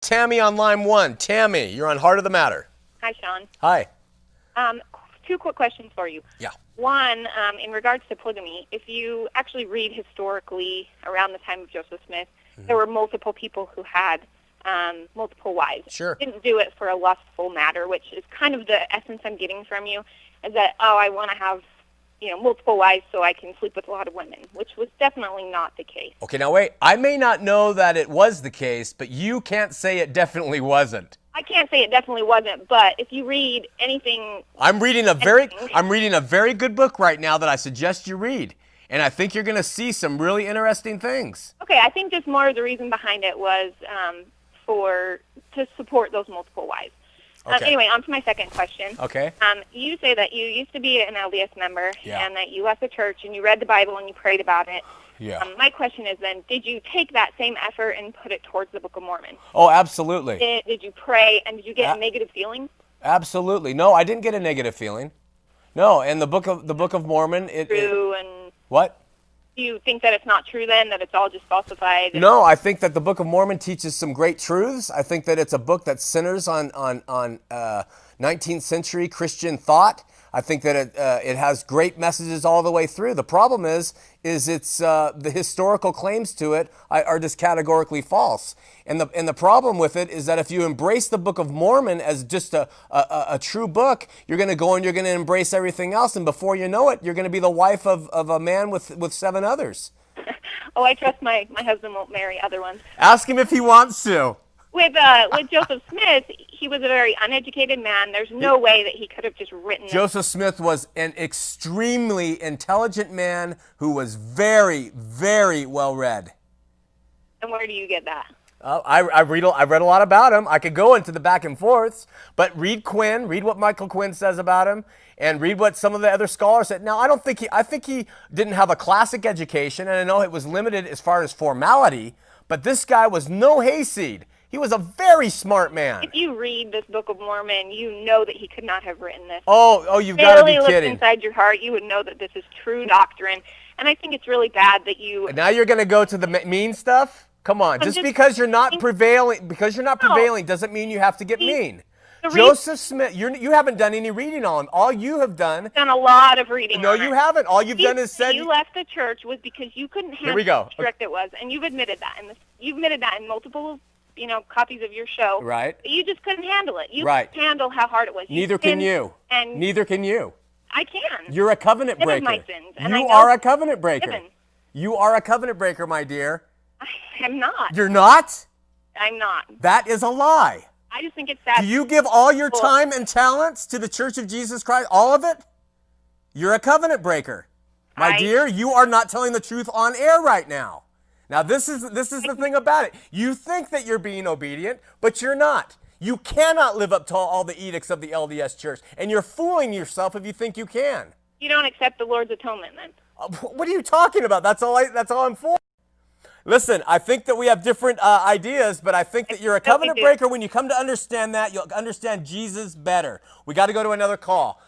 Tammy on line 1. Tammy, you're on Heart of the Matter. Hi, Shawn. Hi. Two quick questions for you. Yeah. One, in regards to polygamy, if you actually read historically around the time of Joseph Smith, there were multiple people who had multiple wives. Sure. Didn't do it for a lustful matter, which is kind of the essence I'm getting from you, is that, I want to have, multiple wives so I can sleep with a lot of women, which was definitely not the case. Okay, now wait. I may not know that it was the case, but you can't say it definitely wasn't. I can't say it definitely wasn't, but if you read anything... I'm reading a very good book right now that I suggest you read, and I think you're going to see some really interesting things. Okay, I think just more of the reason behind it was to support those multiple wives. Okay. Anyway, on to my second question. Okay. You say that you used to be an LDS member, Yeah. and that you left the church and you read the Bible and you prayed about it. Yeah. My question is then, did you take that same effort and put it towards the Book of Mormon? Oh, absolutely. Did you pray, and did you get negative feelings? Absolutely. No, I didn't get a negative feeling. No, and the Book of Mormon, True, and what? do you think that it's not true then, that it's all just falsified? No, I think that the Book of Mormon teaches some great truths. I think that it's a book that centers on 19th century Christian thought. I think that it has great messages all the way through. The problem is it's the historical claims to it are just categorically false. And the problem with it is that if you embrace the Book of Mormon as just a true book, you're going to go and you're going to embrace everything else, and before you know it, you're going to be the wife of a man with 7 others. Oh, I trust my husband won't marry other ones. Ask him if he wants to. With Joseph Smith, he was a very uneducated man. There's no way that he could have just written this. Joseph Smith was an extremely intelligent man who was very, very well read. And where do you get that? I read a lot about him. I could go into the back and forths, but read what Michael Quinn says about him, and read what some of the other scholars said. Now, I think he didn't have a classic education, and I know it was limited as far as formality, but this guy was no hayseed. He was a very smart man. If you read this Book of Mormon, you know that he could not have written this. Oh, you've got to be kidding. Inside your heart, you would know that this is true doctrine. And I think it's really bad that you... And now you're going to go to the mean stuff? Come on. Just because you're not prevailing doesn't mean you have to get mean. Joseph Smith, you haven't done any reading on him. All you have done... I've done a lot of reading No, you haven't. All you've done is said... You left the church was because you couldn't handle how strict it was. And you've admitted that. You've admitted that in multiple... copies of your show. Right. You just couldn't handle it. You couldn't handle how hard it was. Neither can you. And neither can you. I can. You're a covenant breaker. My sins, you are a covenant breaker. You are a covenant breaker, my dear. I am not. You're not? I'm not. That is a lie. I just think it's sad. Do you give all your time and talents to the Church of Jesus Christ? All of it? You're a covenant breaker. My dear, you are not telling the truth on air right now. Now, this is the thing about it. You think that you're being obedient, but you're not. You cannot live up to all the edicts of the LDS Church, and you're fooling yourself if you think you can. You don't accept the Lord's atonement, then? What are you talking about? That's all I'm for. Listen, I think that we have different ideas, but I think that you're a covenant breaker. When you come to understand that, you'll understand Jesus better. We got to go to another call.